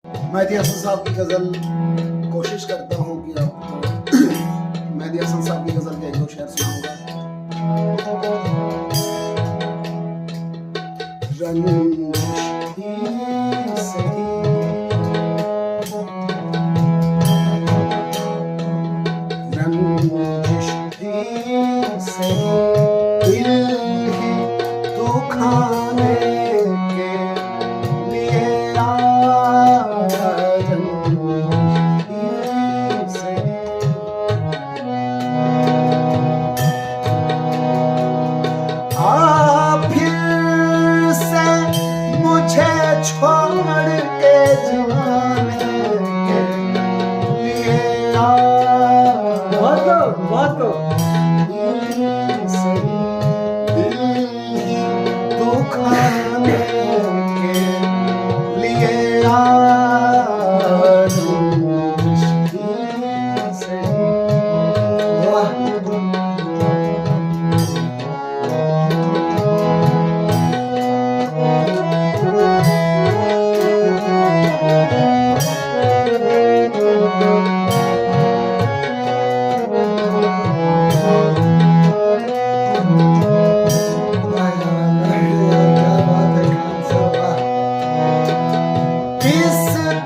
मेहदी हसन साहब की गजल कोशिश करता हूँ कि आपको मेहदी हसन साहब की गजल के एक दो शेर सुनाऊंगा। रंजिश ही सही, रंजिश ही सही, दिल ही दुखाने के लिए छोड़ के जाने के लिए बहुत दिल ही दुखाने के लिए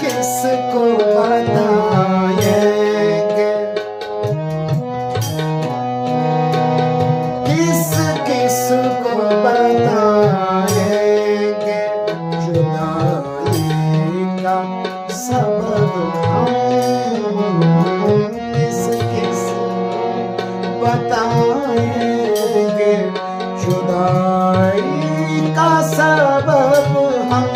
किसको बताएंगे, किसको बताएंगे जुदाई का सबब हम, किसको बताएंगे जुदाई का सबब हम।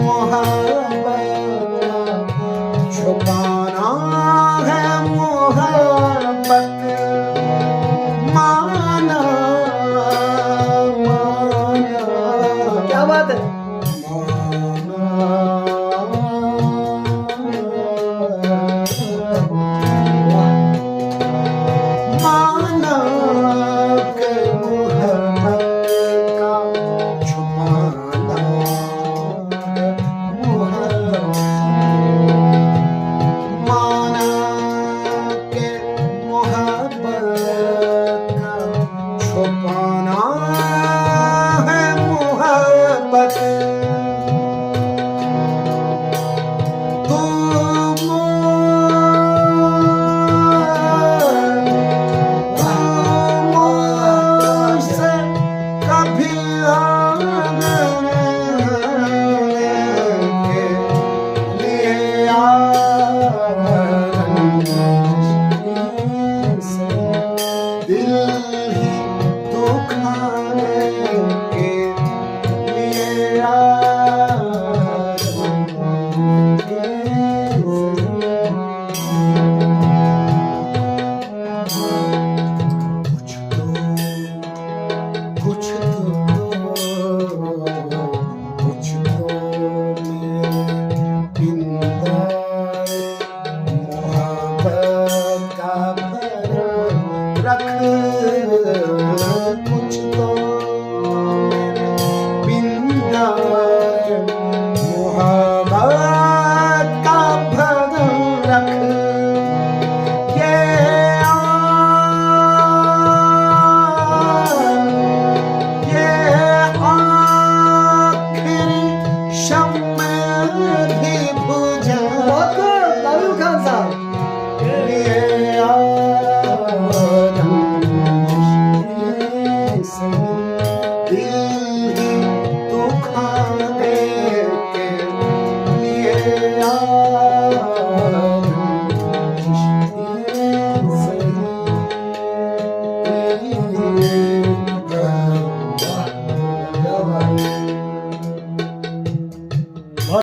मोहब्बत छुपा